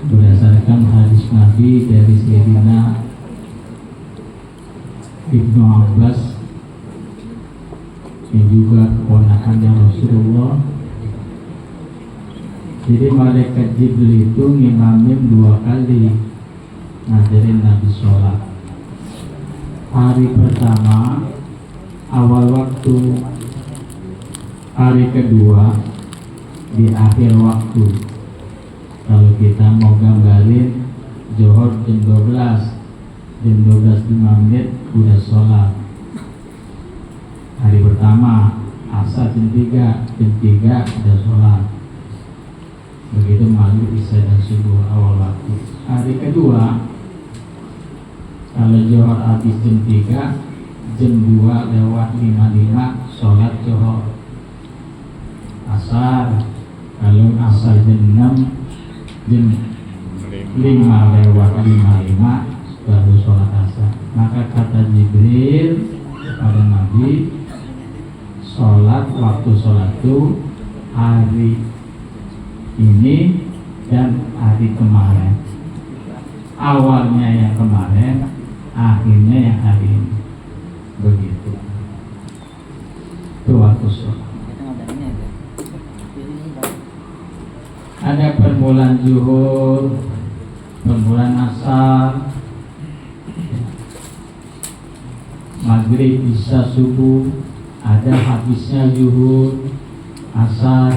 berdasarkan hadis Nabi dari Sayyidina Ibnu Abbas yang juga keponakannya Rasulullah. Jadi malaikat Jibril itu ngimamin 2 kali ngajarin Nabi sholat. Hari pertama awal waktu, hari kedua di akhir waktu. Kalau kita mau gambarin Zuhur jam 12, jam 12:05 udah sholat. Hari pertama Asar jam 3, jam 3 udah sholat. Begitu maghrib, isya dan subuh awal waktu. Hari kedua kalau Zuhur habis jam 3, jam 2:55 sholat Zuhur. Asar kalau Asar jam 6, jam 5:55 baru sholat asar. Maka kata Jibril kepada Nabi, sholat waktu sholat itu hari ini dan hari kemarin. Awalnya yang kemarin, akhirnya yang hari ini. Begitu. Itu waktu sholat. Ada permulaan zuhur, permulaan asar, maghrib, isya, subuh. Ada habisnya zuhur, asar,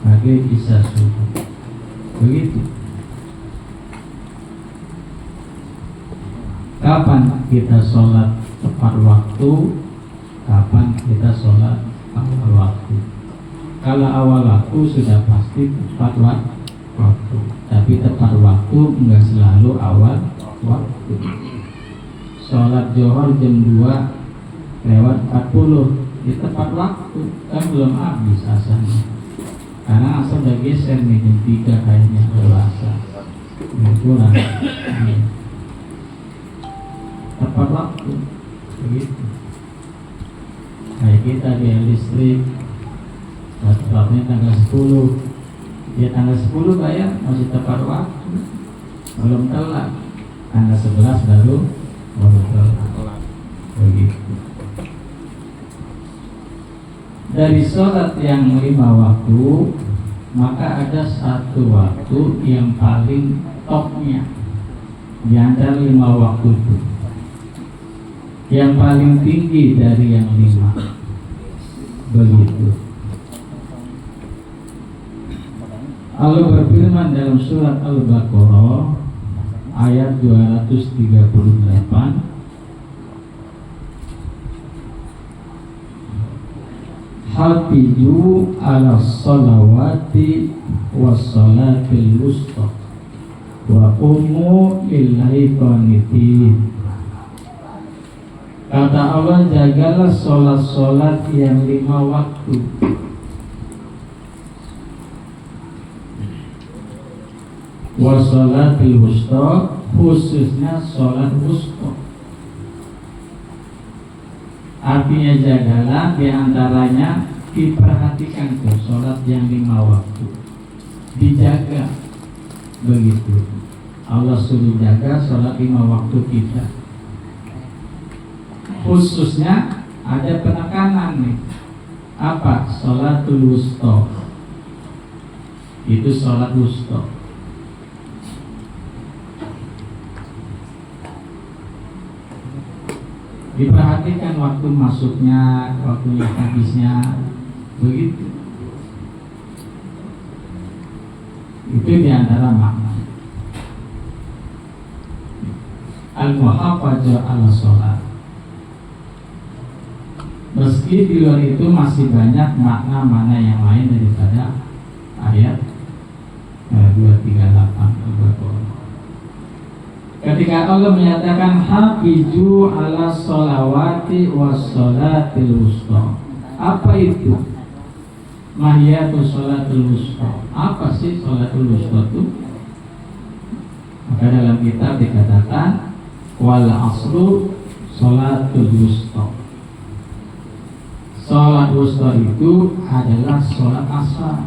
maghrib, isya, subuh. Begitu. Kapan kita sholat tepat waktu, kapan kita sholat awal waktu. Kalau awal waktu sudah pasti tepat waktu, tapi tepat waktu enggak selalu awal waktu. Sholat Zuhur jam 2:40 di tepat waktu, kan belum habis asarnya. Karena asar udah geser nih jam 3 kayaknya baru asar. Kurang. Tepat waktu, begitu. Kayak kita di listrik, tepatnya tanggal 10. Ya tanggal 10 bayar masih tepat waktu, belum telat. Tanggal 11 baru telat. Begitu. Dari sholat yang 5 waktu, maka ada 1 waktu yang paling topnya di antara 5 waktu itu, yang paling tinggi dari yang 5. Begitu. Allah berfirman dalam surat Al-Baqarah ayat 238, hafizu ala sholawati wassalatil wusta wa qumu lillahi qanitin. Kata Allah, jagalah sholat-sholat yang 5 waktu. Wassalatil wusta, khususnya sholat wusta. Artinya jagalah, diantaranya diperhatikan tuh sholat yang 5 waktu, dijaga. Begitu Allah suruh jaga sholat 5 waktu kita. Khususnya ada penekanan nih. Apa? Sholatul wusta. Itu sholat wusta. Diperhatikan waktu masuknya, waktunya habisnya. Begitu. Itu diantara makna al-muhafadzah ala sholat. Meski di luar itu masih banyak makna-makna yang lain daripada ayat 238 Al-Baqarah. Ketika Allah menyatakan hafizu ala sholawati wassolatil wusta, apa itu? Mahiyatu sholatul wusta. Apa sih sholatul wusta itu? Maka dalam kitab dikatakan wal aslu sholatul wusta. Sholat wusta itu adalah sholat asar.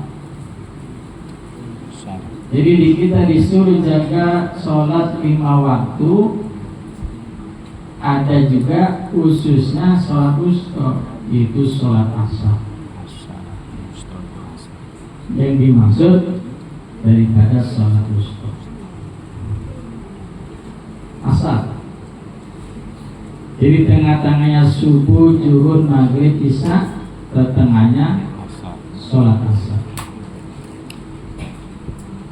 Jadi di kita disuruh jaga sholat 5 waktu, ada juga khususnya sholat wusta, itu sholat asar. Yang dimaksud daripada sholat wusta asar. Jadi tengah-tengahnya subuh, zuhur, maghrib, isya, tengahnya sholat asar.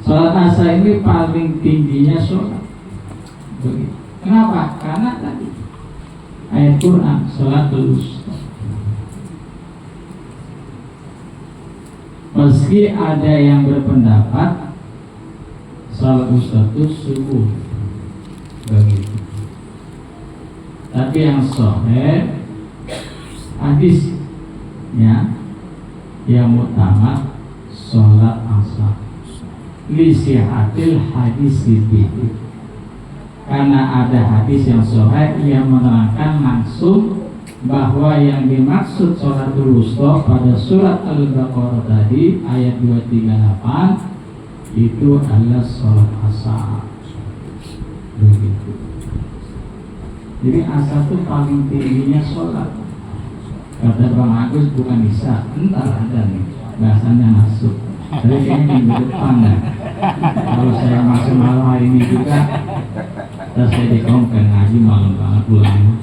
Sholat asar ini paling tingginya sholat. Kenapa? Karena tadi ayat Quran sholatul wusta. Meski ada yang berpendapat sholat wusta itu subuh, begitu. Tapi yang sahih hadisnya yang utama sholat asar. Lisihatil hadis itu, karena ada hadis yang sahih yang menerangkan langsung bahwa yang dimaksud sholatul wusta pada surat Al-Baqarah tadi ayat 238 itu adalah sholat asar. Begitu. Jadi asar itu paling tingginya sholat. Kata Bang Agus bukan isya, entar ada nih bahasanya masuk. Tapi kayaknya minggu depan ya. Kalau saya masuk malam hari ini juga, terus saya dikongkan ngaji malam banget pulangnya.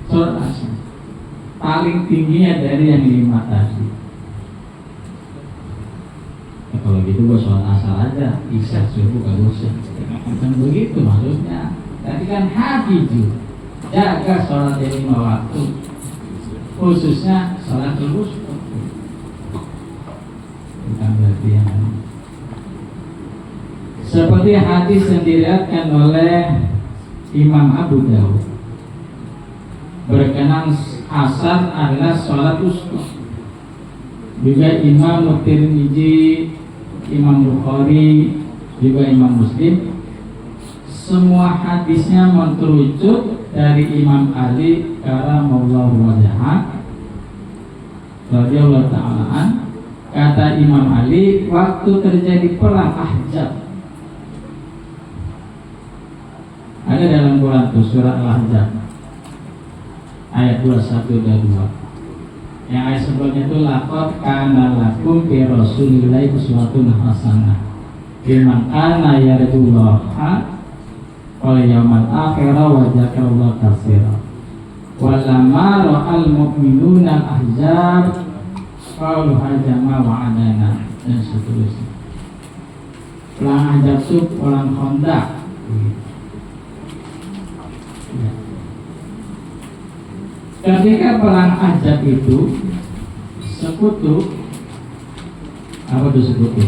Sholat asar paling tingginya dari yang 5 tadi. Ya, kalau gitu gua sholat asar aja, isya subuh gak usah. Bukan begitu maksudnya. Tadi kan hadis jaga sholat 5 waktu, khususnya sholat wusta. Bukan berarti yang seperti hadis yang diriwayatkan oleh Imam Abu Dawud berkenaan asar adalah sholat wusta. Juga Imam Tirmidzi, Imam Bukhari, juga Imam Muslim, semua hadisnya mengerucut dari Imam Ali karamallahu wajhah radhiyallahu ta'ala. Kata Imam Ali, waktu terjadi perang Ahzab, ada dalam Quran itu surat Al-Ahzab ayat 21 dan 2. Yang ayat sebelumnya itu laqad kana lakum fi rasulillahi uswatun hasanah liman kana yarjullaha wal yawmal akhir wa dzakarallaha katsiran. Walamma ra'al mu'minuna al-ahzab qalu hajama wa'adana, dan seterusnya. Perang Ahzab itu perang Khandaq. Ketika perang Ahzab itu sekutu, apa itu sekutu?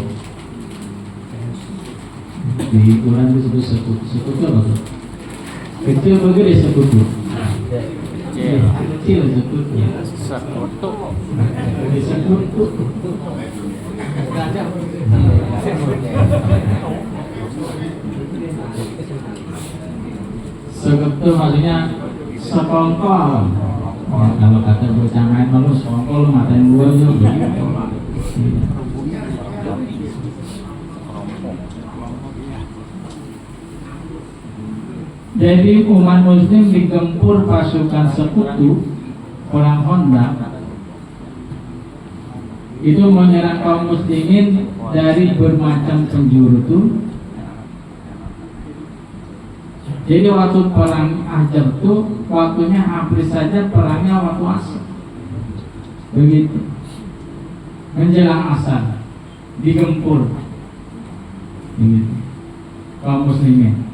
Di Quran disebut sekutu. Sekutu apa tuh? Kecil apa gede sekutu? Kecil sekutu. Sekutu. Sekutu. Sekutu maksudnya sekongkol. Kalau kata bocah main malu sekongkol lu matain gua juga. Jadi umat muslim digempur pasukan sekutu perang Khandaq, itu menyerang kaum muslimin dari bermacam penjuru tuh. Jadi waktu perang Ahzab itu waktunya hampir saja perangnya waktu asar. Begitu. Menjelang asar digempur. Begitu. Kaum muslimin.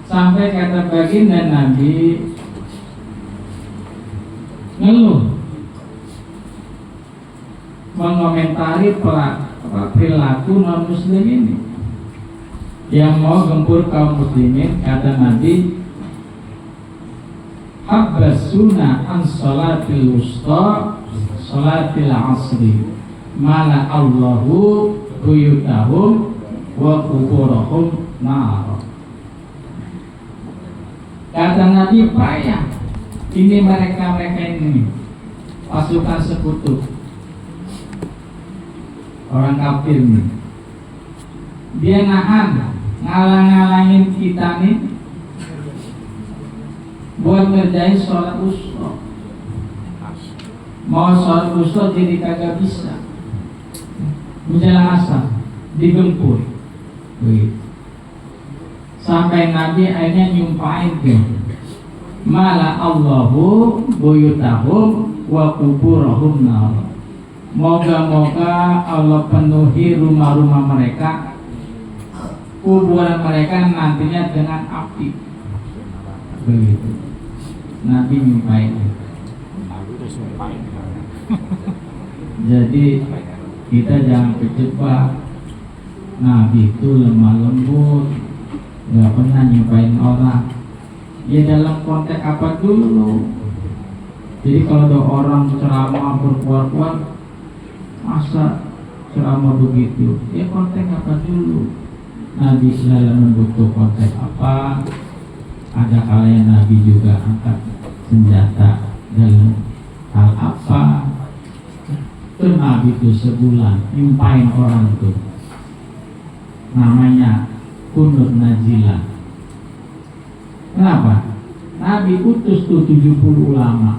Sampai kata baginda Nabi ngeluh, mengomentari perilaku non muslim ini yang mau gempur kaum muslimin. Kata Nabi, habbasuna an sholatil wusta sholatil asri mala Allahu buyutahum wa kuburahum nar. Kata Nabi, payah Ini mereka ini pasukan sekutu orang kafir nih. Dia nahan ngalang-ngalangin kita nih buat ngerjain sholat usra. Mau sholat usra jadi kagak bisa. Menjelang asar digempur. Begitu. Sampai Nabi akhirnya nyumpahin ke mala Allahu buyutahum wa kuburahum nar. Moga-moga Allah penuhi rumah-rumah mereka, kuburan mereka nantinya dengan api. Begitu. Nabi nyumpahin. Jadi kita jangan kejebak. Nabi itu lemah lembut, nggak pernah nyumpahin orang. Ya dalam konteks apa dulu? Jadi kalau ada orang ceramah berkuat-kuat, masa ceramah begitu? Ya konteks apa dulu? Nabi selalu membutuh konteks apa? Ada kalanya Nabi juga angkat senjata dalam hal apa? Itu Nabi itu sebulan nyumpahin orang itu. Namanya kunut nazilah. Kenapa? Nabi utus tuh 70 ulama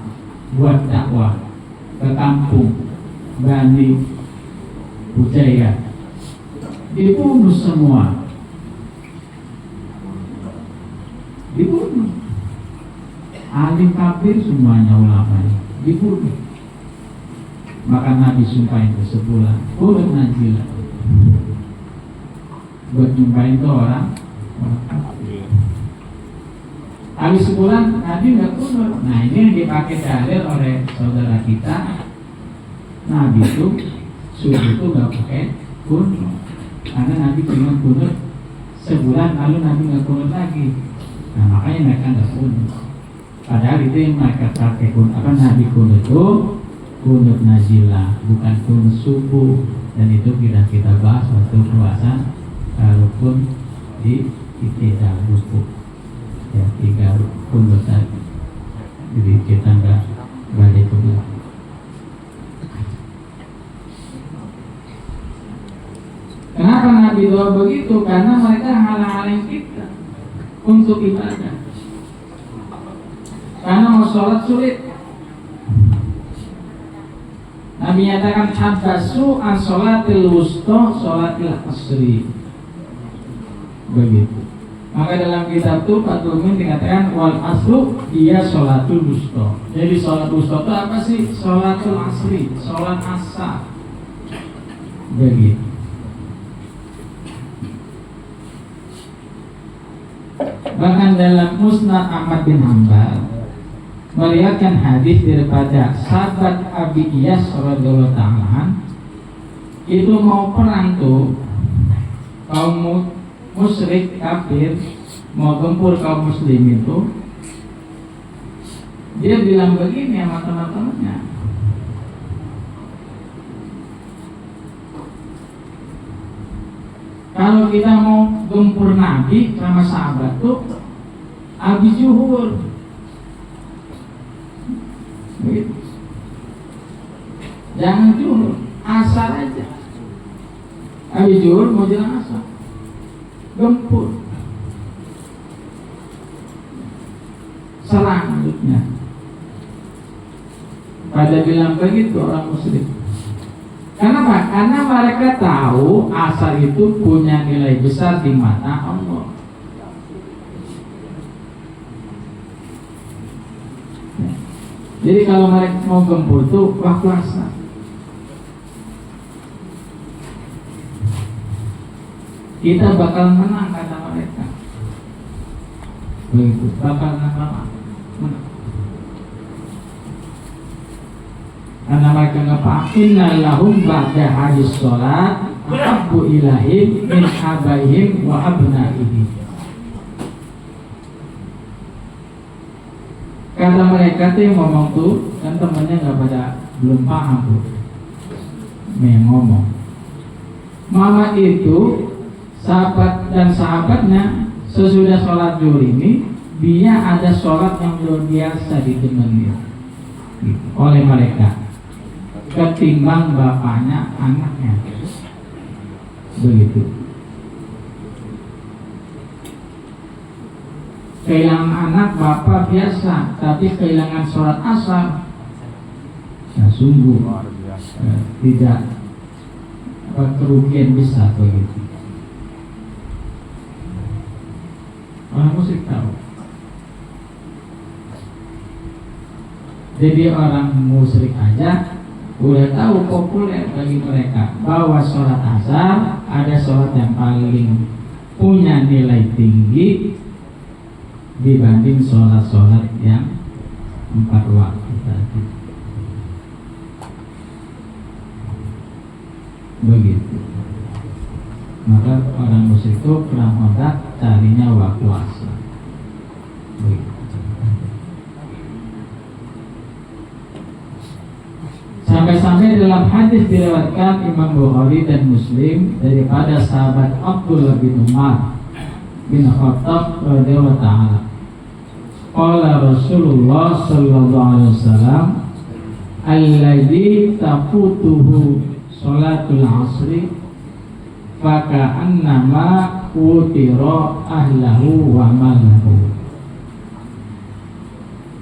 buat dakwah ke kampung Bani Hujayah. Dibunuh semua. Dibunuh. Alim kafir semuanya ulama dibunuh. Maka Nabi sumpahin ke sebulan kunut nazilah. Buat nyumpahin itu orang kafir. Habis sebulan Nabi nggak kunut. Nah ini yang dipakai dalil oleh saudara kita. Nabi itu subuh itu nggak pakai kunut, karena Nabi cuma kunut sebulan lalu Nabi nggak kunut lagi. Nah makanya mereka nggak kunut. Padahal itu yang mereka pakai kunut. Apa Nabi kunut itu kunut nazilah, bukan kunut subuh. Dan itu kita bahas waktu puasa. Rukun di iktidal buku ya 3 rukun besar, jadi kita nggak balik ke belakang. Kenapa Nabi doa begitu? Karena mereka halang-halang kita untuk ibadah. Karena mau sholat sulit. Nabi nyatakan habasu an sholatil wusta sholatil asri. Begitu. Maka dalam kitab itu Fathul Muin dikatakan wal aslu dia sholatul wusta. Jadi sholat wusta itu apa sih? Sholatul asri, sholat asar. Begitu. Bahkan dalam Musnad Ahmad bin Hanbal melihatkan hadis daripada sahabat Abi Iyas radhiyallahu ta'ala, itu mau perang tuh kaum musyrik kafir mau gempur kaum muslim itu, dia bilang begini sama teman-temannya, kalau kita mau gempur Nabi sama sahabat tuh habis zuhur. Begitu. Jangan zuhur, asar aja. Habis zuhur mau jalan asar, gempur, serang maksudnya. Pada bilang begitu orang musyrik. Kenapa? Karena mereka tahu asar itu punya nilai besar di mata Allah. Jadi kalau mereka mau gempur itu waktu asar. Kita bakal menang kata mereka. Begitu, bakal menang. Karena mereka ngepakin lahum ba'da hadis sholat ahabbu ilahim min abaihim wa abnaihim. Kata mereka tuh yang ngomong tuh kan temennya nggak pada belum paham tuh. Yang ngomong Muhammad itu sahabat dan sahabatnya sesudah sholat zuhur ini dia ada sholat yang luar biasa ditemani oleh mereka ketimbang bapaknya anaknya, begitu. Kehilangan anak bapak biasa, tapi kehilangan sholat asar ya sungguh tidak kerugian besar begitu. Orang musik tahu. Jadi orang musyrik aja udah tahu populer bagi mereka bahwa sholat asar ada sholat yang paling punya nilai tinggi dibanding sholat-sholat yang 4 waktu tadi. Begitu. Maka orang musyrik itu perang kontak carinya waktu asar. Begitu. Sampai-sampai dalam hadis diriwayatkan Imam Bukhari dan Muslim daripada sahabat Abdullah bin Umar bin Khattab radhiyallahu ta'ala. Qala Rasulullah sallallahu alaihi wasallam alladzi tafutuhu sholatul asri faka'annama utira ahlahu wa malahu.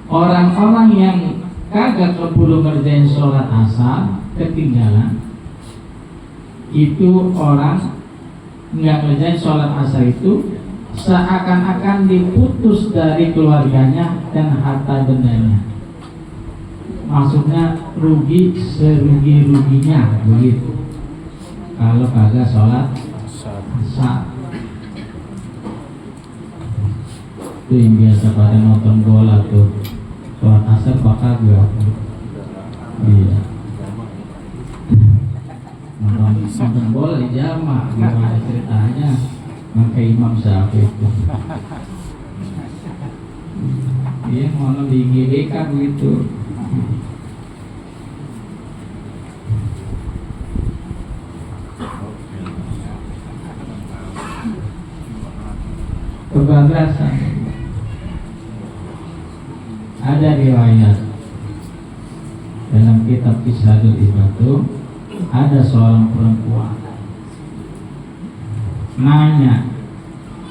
Orang-orang yang kagak keburu ngerjain sholat asar ketinggalan, itu orang nggak ngerjain sholat asar itu seakan-akan diputus dari keluarganya dan harta bendanya. Maksudnya rugi serugi-ruginya begitu kalau kagak sholat asar. Itu yang biasa pada nonton bola tuh, sholat asar bakal gak? Iya. Nonton bola di jamaah, gimana ceritanya? Maka Imam Syafi'i itu. Dia malah di GBK begitu. Kebablasan. Ada riwayat dalam kitab Ishadul Ibadu, ada seorang perempuan nanya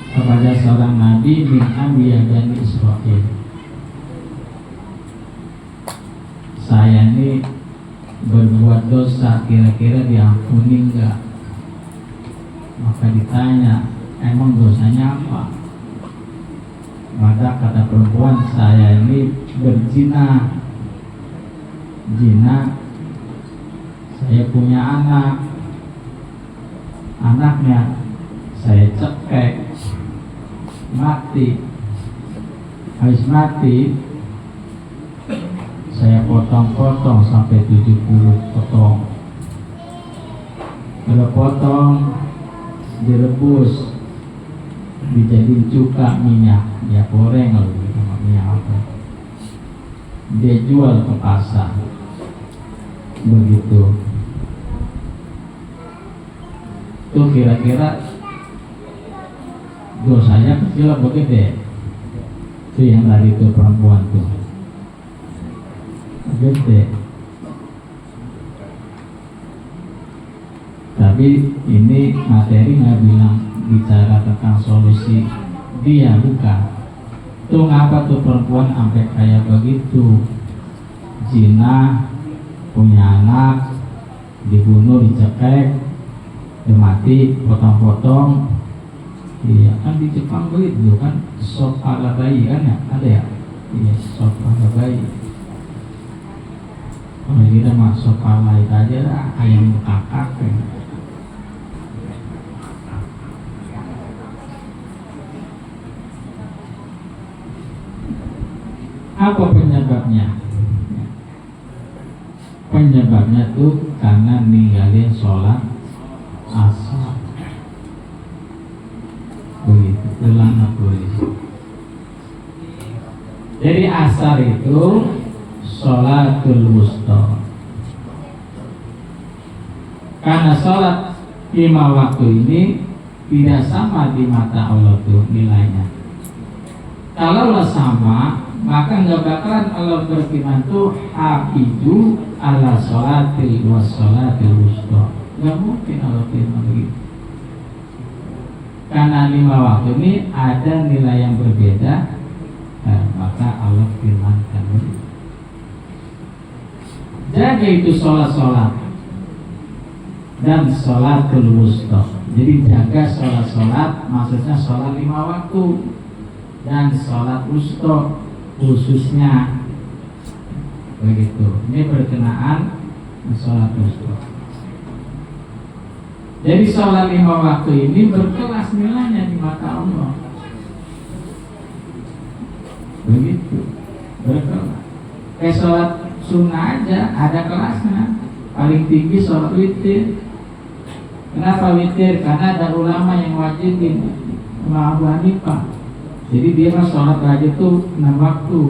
kepada seorang nabi min anbiya Bani Israil, saya ini berbuat dosa, kira-kira diampuni enggak? Maka ditanya, emang dosanya apa? Maka kata perempuan, saya ini berzina, saya punya anaknya saya cekek mati, habis mati saya potong-potong sampai 70 potong, kalau potong direbus dijadiin cuka minyak, ya goreng lalu sama minyak apa, dia jual ke pasar begitu. Itu kira-kira dosanya kecil atau gede? Itu yang tadi itu perempuan tuh gede. Tapi ini materi nggak bilang bicara tentang solusi, dia bukan. Tuh ngapa tuh perempuan sampai kayak begitu, zina, punya anak, dibunuh, dicekek, mati, potong-potong. Iya kan di Jepang begitu kan, sop ala bayi kan ya, ada ya? Iya, sop ala bayi. Kalau kita mah sop ala itu aja lah, ayam kakak kan. Apa penyebabnya? Penyebabnya tuh karena ninggalin sholat asar. Begitu, ulang tulis. Jadi asar itu sholatul wusta. Karena sholat 5 waktu ini tidak sama di mata Allah tuh nilainya. Kalaulah sama, maka nggak bakalan Allah berfirman tuh hafizu ala sholatil wassolatil wusta. Nggak mungkin Allah firman begitu. Karena 5 waktu ini ada nilai yang berbeda, maka Allah firmankan begitu. Jaga itu sholat dan sholatul wusta. Jadi jaga sholat, maksudnya sholat 5 waktu dan sholat wusta khususnya begitu. Ini berkenaan sholat wusta. Jadi sholat 5 waktu ini berkelas nilainya di mata Allah. Begitu, berkelas. Kayak sholat sunnah aja ada kelasnya. Paling tinggi sholat witir. Kenapa witir? Karena ada ulama yang wajibin, Abu Hanifah. Jadi dia mah sholat wajib tuh 6 waktu.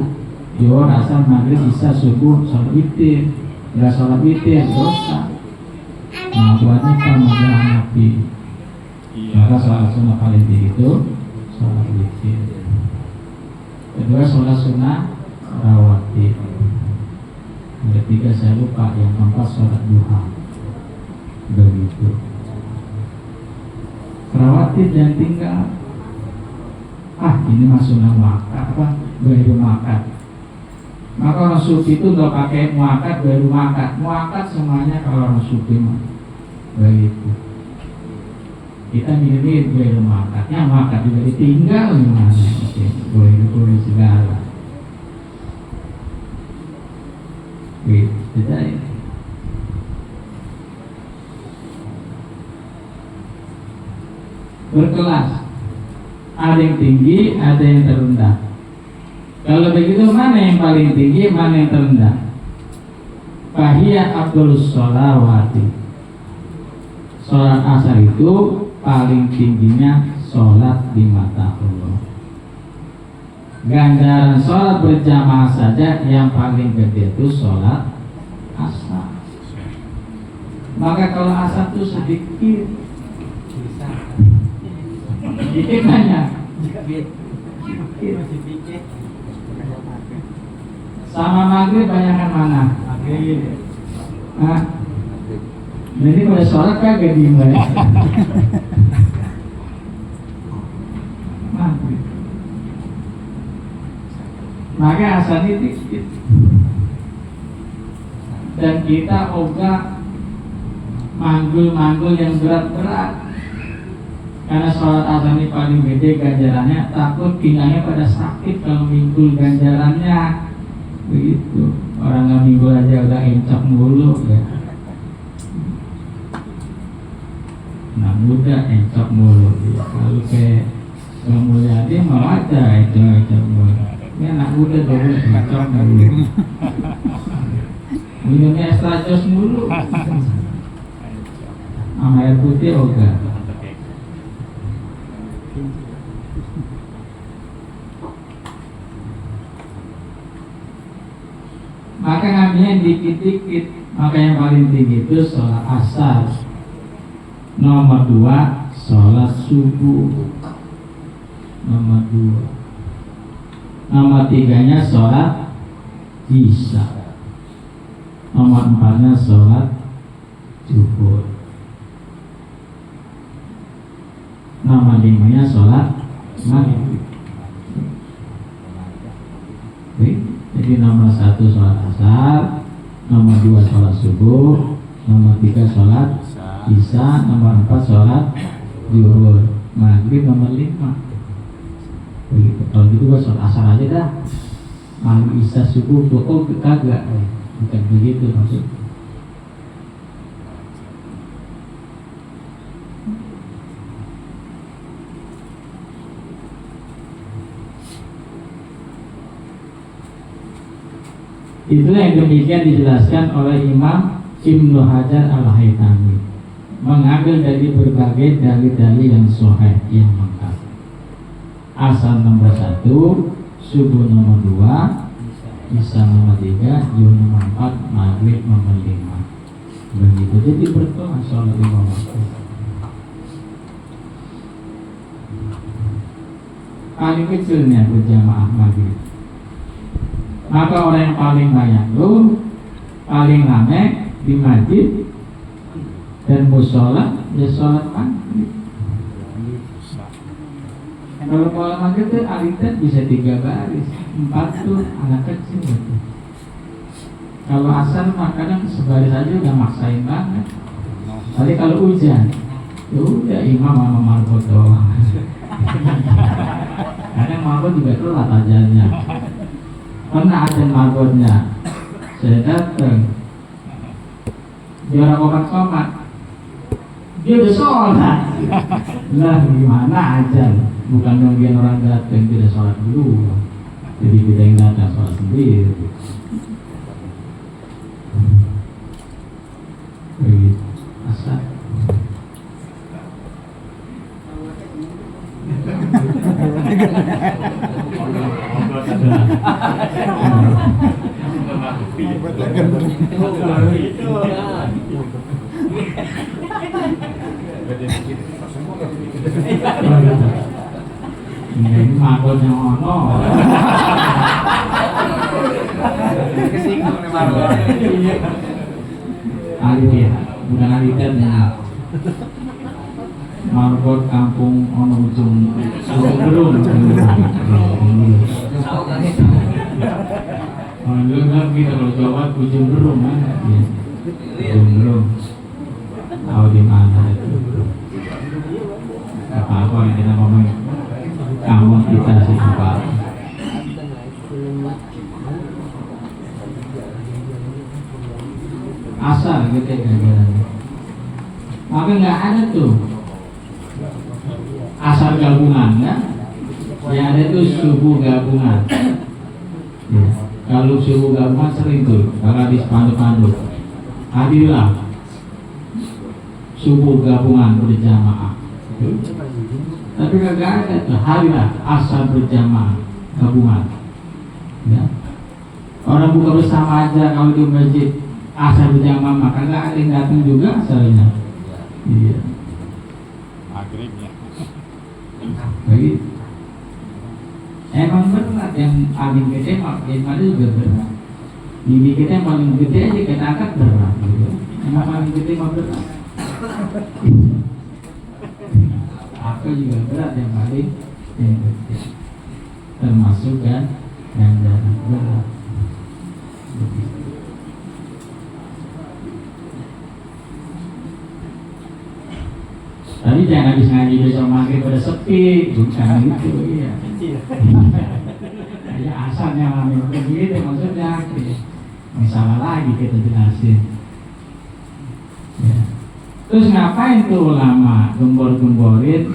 Zuhur, asar, maghrib, isya, subuh, sholat witir. Enggak sholat witir, dosa. Nah, Abu Hanifah mazhab Hanafi. Maka sholat sunnah paling tinggi itu sholat witir. Kedua sholat sunnah rawatib. Yang ketiga saya lupa, yang keempat sholat duha. Begitu. Rawatib dan tinggal. Ini mah sunnah muakkad apa? Baru makan. Maka orang sufi itu nggak pakai muakkad, baru makan. Muakkad semuanya kalau orang sufi mah. Begitu. Kita milih baru muakkadnya, muakkad juga ditinggal gimana? Boleh segala. Begitu saja. Berkelas, ada yang tinggi, ada yang terendah. Kalau begitu mana yang paling tinggi, mana yang terendah? Fahiyya afdhalus sholawati. Sholat asar itu paling tingginya sholat di mata Allah. Ganjaran sholat berjamaah saja yang paling gede itu sholat asar. Maka kalau asar itu sedikit, sedikit hanya sama maghrib banyakkan mana? Ini pada sholat kagak dimulai. Maghrib. Maka asal ini dikit. Dan kita ogah manggul-manggul yang berat-berat. Karena sholat asar ini paling gede ganjarannya, takut pinggangnya pada sakit kalau minggul ganjarannya. Begitu. Orang nggak minggul aja udah encok mulu ya. Nah muda encok mulu ya. Kalau kayak Mulyadi mau aja encok mulu. Ini anak muda dulu encok mulu. Minumnya extra jos mulu. Sama air putih oga. Maka ngambilnya dikit-dikit. Maka yang paling tinggi itu sholat asar. Nomor 2 sholat subuh. Nomor 2. Nomor 3-nya sholat isya. Nomor 4-nya sholat zuhur. Nomor 5-nya sholat maghrib. Jadi nomor 1 sholat asar, nomor 2 sholat subuh, nomor 3 sholat isya, nomor 4 sholat zuhur, maghrib nomor 5. Begitu. Kalau gitu gua sholat asar aja dah. Maghrib isya subuh kagak. Bukan begitu maksudnya. Itulah yang demikian dijelaskan oleh Imam Ibnu Hajar Al-Haytami, mengambil dari berbagai dalil-dalil yang sahih yang lengkap. Asar nomor 1, subuh nomor 2, isya nomor 3, zuhur nomor 4, maghrib nomor 5. Begitu. Jadi berkelas sholat 5 waktu. paling kecilnya berjamaah maghrib. Maka orang yang paling banyak itu paling ramai di masjid dan musola ya sholat maghrib. Kalau pola maghrib itu alitet bisa 3 baris, 4 tuh anak kecil gitu. Kalau asar mah kadang sebaris aja udah maksain banget. Tapi kalau hujan, ya udah imam sama marbot doang. Kadang marbot juga telat ajalnya. Pernah ada marbotnya, saya datang, dia orang komat-komat, dia udah sholat. Lah gimana aja? Bukan nungguin orang datang, dia udah sholat dulu. Jadi kita yang datang sholat sendiri. Begitu, asal. Ini mabuknya ono. Kesinggung nih mabuk. Alif, bukan alitan ya. Marbot kampung ono ujung gerung. Dulu kan kita kalau Jawa ujung gerung kan, ujung gerung. Tahu di mana itu? Apa yang kita ngomong kampung kita sih apa? Asal gitu ya. Maka nggak ada tuh asar gabungan kan? Yang ada itu subuh gabungan. Ya. Kalau subuh gabungan sering tuh, kalau di pandu-pandu hadirlah subuh gabungan berjamaah. Tapi nggak ada tuh hadirlah asar berjamaah gabungan. Ya. Orang buka bersama aja kalau di masjid asar berjamaah, maka nggak ada yang datang juga asalnya. Iya. Maghribnya. Begitu. Emang berat yang paling gede yang mana juga berat. Ini kita yang paling gede aja kita angkat berat. Gitu. Emang paling gede mah berat. Aku juga berat yang paling yang gede. Termasuk kan yang jarang berat. Begitu. Tapi jangan habis ngaji besok maghrib pada sepi, bukan gitu ya. Ya asalnya malam begitu maksudnya. Misalnya lagi kita jelasin. Ya. Terus ngapain tuh ulama gembor-gemborin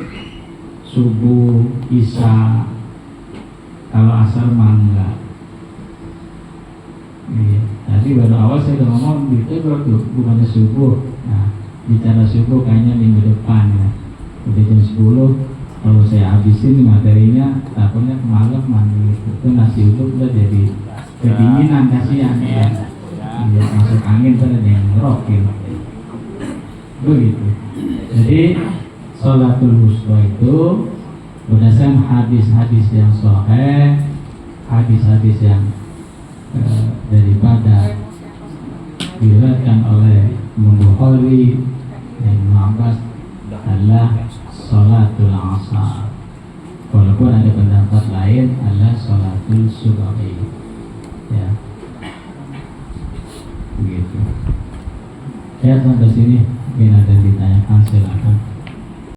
subuh, isya, kalau asar mah enggak. Iya. Tadi baru awal saya udah ngomong gitu bukannya subuh. Nah, bicara subuh kayaknya minggu depan ya. Udah jam 10 kalau saya habisin materinya takutnya malam mandi itu nasi uduk udah jadi kedinginan kasihan ya. Ya masuk angin tuh ada yang ngerokin begitu. Jadi sholatul wusta itu berdasarkan hadis-hadis yang sahih, hadis-hadis yang daripada diriwayatkan oleh Imam Bukhari dan Ibnu Abbas adalah sholatul asar. Walaupun ada pendapat lain adalah sholatul subhi. Ya, begitu. Ya sampai sini mungkin ada yang ditanyakan silakan.